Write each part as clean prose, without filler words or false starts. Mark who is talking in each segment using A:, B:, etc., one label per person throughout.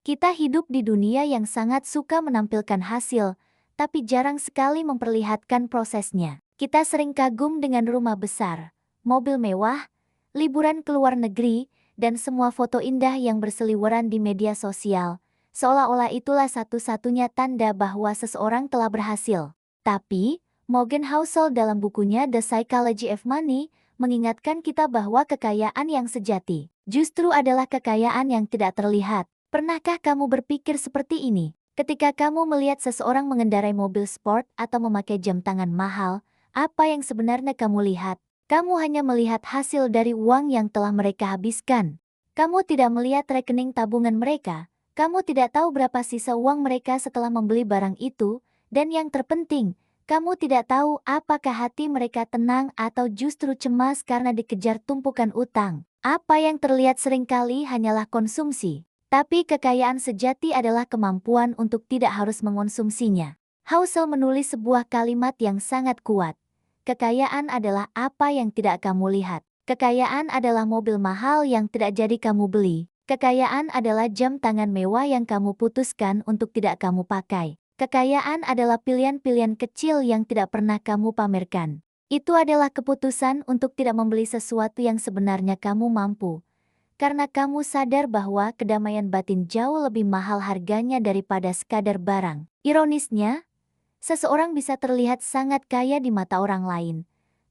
A: Kita hidup di dunia yang sangat suka menampilkan hasil, tapi jarang sekali memperlihatkan prosesnya. Kita sering kagum dengan rumah besar, mobil mewah, liburan ke luar negeri, dan semua foto indah yang berseliweran di media sosial, seolah-olah itulah satu-satunya tanda bahwa seseorang telah berhasil. Tapi, Morgan Housel dalam bukunya The Psychology of Money mengingatkan kita bahwa kekayaan yang sejati justru adalah kekayaan yang tidak terlihat. Pernahkah kamu berpikir seperti ini? Ketika kamu melihat seseorang mengendarai mobil sport atau memakai jam tangan mahal, apa yang sebenarnya kamu lihat? Kamu hanya melihat hasil dari uang yang telah mereka habiskan. Kamu tidak melihat rekening tabungan mereka. Kamu tidak tahu berapa sisa uang mereka setelah membeli barang itu. Dan yang terpenting, kamu tidak tahu apakah hati mereka tenang atau justru cemas karena dikejar tumpukan utang. Apa yang terlihat seringkali hanyalah konsumsi. Tapi kekayaan sejati adalah kemampuan untuk tidak harus mengonsumsinya. Housel menulis sebuah kalimat yang sangat kuat. Kekayaan adalah apa yang tidak kamu lihat. Kekayaan adalah mobil mahal yang tidak jadi kamu beli. Kekayaan adalah jam tangan mewah yang kamu putuskan untuk tidak kamu pakai. Kekayaan adalah pilihan-pilihan kecil yang tidak pernah kamu pamerkan. Itu adalah keputusan untuk tidak membeli sesuatu yang sebenarnya kamu mampu. Karena kamu sadar bahwa kedamaian batin jauh lebih mahal harganya daripada sekadar barang. Ironisnya, seseorang bisa terlihat sangat kaya di mata orang lain,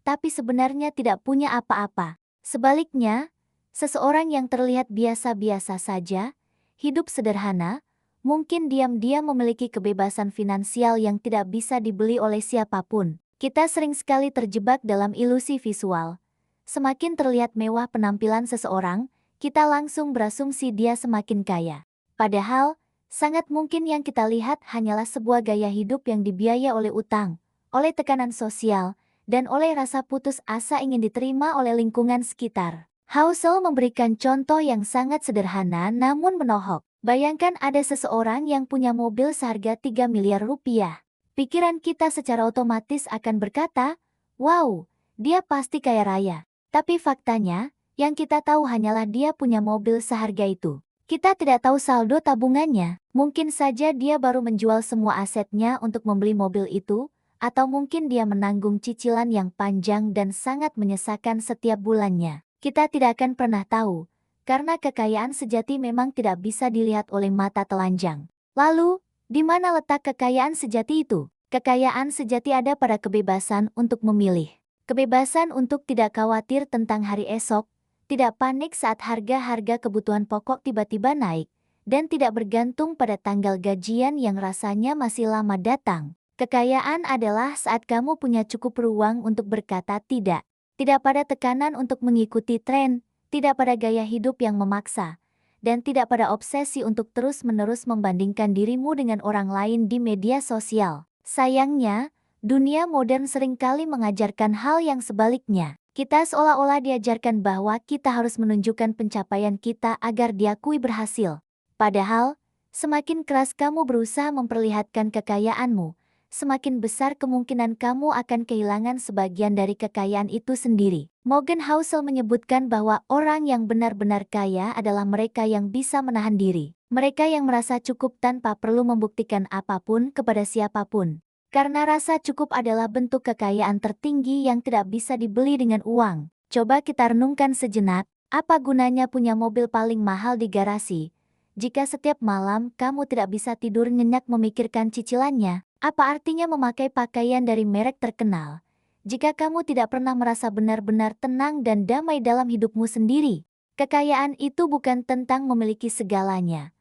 A: tapi sebenarnya tidak punya apa-apa. Sebaliknya, seseorang yang terlihat biasa-biasa saja, hidup sederhana, mungkin diam-diam memiliki kebebasan finansial yang tidak bisa dibeli oleh siapapun. Kita sering sekali terjebak dalam ilusi visual. Semakin terlihat mewah penampilan seseorang, kita langsung berasumsi dia semakin kaya. Padahal, sangat mungkin yang kita lihat hanyalah sebuah gaya hidup yang dibiayai oleh utang, oleh tekanan sosial, dan oleh rasa putus asa ingin diterima oleh lingkungan sekitar. Housel memberikan contoh yang sangat sederhana namun menohok. Bayangkan ada seseorang yang punya mobil seharga 3 miliar rupiah. Pikiran kita secara otomatis akan berkata, wow, dia pasti kaya raya. Tapi faktanya, yang kita tahu hanyalah dia punya mobil seharga itu. Kita tidak tahu saldo tabungannya. Mungkin saja dia baru menjual semua asetnya untuk membeli mobil itu, atau mungkin dia menanggung cicilan yang panjang dan sangat menyesakan setiap bulannya. Kita tidak akan pernah tahu, karena kekayaan sejati memang tidak bisa dilihat oleh mata telanjang. Lalu, di mana letak kekayaan sejati itu? Kekayaan sejati ada pada kebebasan untuk memilih. Kebebasan untuk tidak khawatir tentang hari esok, tidak panik saat harga-harga kebutuhan pokok tiba-tiba naik, dan tidak bergantung pada tanggal gajian yang rasanya masih lama datang. Kekayaan adalah saat kamu punya cukup ruang untuk berkata tidak. Tidak pada tekanan untuk mengikuti tren, tidak pada gaya hidup yang memaksa, dan tidak pada obsesi untuk terus-menerus membandingkan dirimu dengan orang lain di media sosial. Sayangnya, dunia modern seringkali mengajarkan hal yang sebaliknya. Kita seolah-olah diajarkan bahwa kita harus menunjukkan pencapaian kita agar diakui berhasil. Padahal, semakin keras kamu berusaha memperlihatkan kekayaanmu, semakin besar kemungkinan kamu akan kehilangan sebagian dari kekayaan itu sendiri. Morgan Housel menyebutkan bahwa orang yang benar-benar kaya adalah mereka yang bisa menahan diri. Mereka yang merasa cukup tanpa perlu membuktikan apapun kepada siapapun. Karena rasa cukup adalah bentuk kekayaan tertinggi yang tidak bisa dibeli dengan uang. Coba kita renungkan sejenak, apa gunanya punya mobil paling mahal di garasi? Jika setiap malam kamu tidak bisa tidur nyenyak memikirkan cicilannya, apa artinya memakai pakaian dari merek terkenal? Jika kamu tidak pernah merasa benar-benar tenang dan damai dalam hidupmu sendiri, kekayaan itu bukan tentang memiliki segalanya,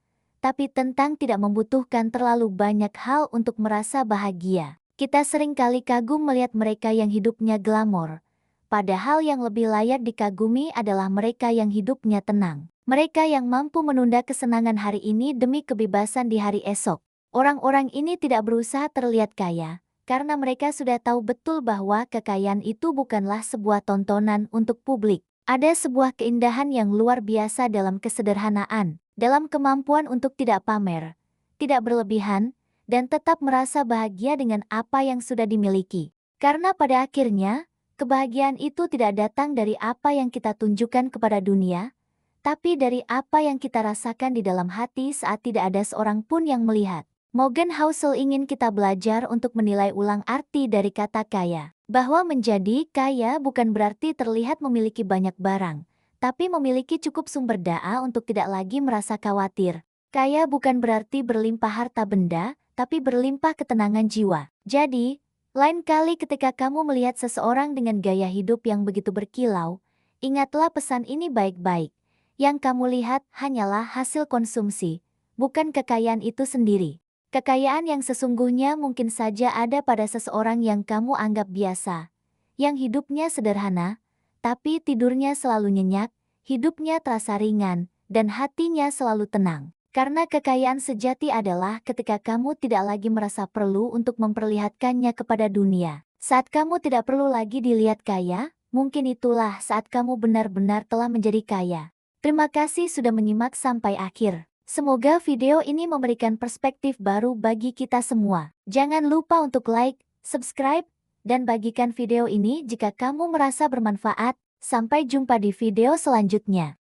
A: tapi tentang tidak membutuhkan terlalu banyak hal untuk merasa bahagia. Kita sering kali kagum melihat mereka yang hidupnya glamor, padahal yang lebih layak dikagumi adalah mereka yang hidupnya tenang. Mereka yang mampu menunda kesenangan hari ini demi kebebasan di hari esok. Orang-orang ini tidak berusaha terlihat kaya, karena mereka sudah tahu betul bahwa kekayaan itu bukanlah sebuah tontonan untuk publik. Ada sebuah keindahan yang luar biasa dalam kesederhanaan, dalam kemampuan untuk tidak pamer, tidak berlebihan, dan tetap merasa bahagia dengan apa yang sudah dimiliki. Karena pada akhirnya, kebahagiaan itu tidak datang dari apa yang kita tunjukkan kepada dunia, tapi dari apa yang kita rasakan di dalam hati saat tidak ada seorang pun yang melihat. Morgan Housel ingin kita belajar untuk menilai ulang arti dari kata kaya. Bahwa menjadi kaya bukan berarti terlihat memiliki banyak barang, tapi memiliki cukup sumber daya untuk tidak lagi merasa khawatir. Kaya bukan berarti berlimpah harta benda, tapi berlimpah ketenangan jiwa. Jadi, lain kali ketika kamu melihat seseorang dengan gaya hidup yang begitu berkilau, ingatlah pesan ini baik-baik. Yang kamu lihat hanyalah hasil konsumsi, bukan kekayaan itu sendiri. Kekayaan yang sesungguhnya mungkin saja ada pada seseorang yang kamu anggap biasa, yang hidupnya sederhana, tapi tidurnya selalu nyenyak, hidupnya terasa ringan, dan hatinya selalu tenang. Karena kekayaan sejati adalah ketika kamu tidak lagi merasa perlu untuk memperlihatkannya kepada dunia. Saat kamu tidak perlu lagi dilihat kaya, mungkin itulah saat kamu benar-benar telah menjadi kaya. Terima kasih sudah menyimak sampai akhir. Semoga video ini memberikan perspektif baru bagi kita semua. Jangan lupa untuk like, subscribe, dan bagikan video ini jika kamu merasa bermanfaat. Sampai jumpa di video selanjutnya.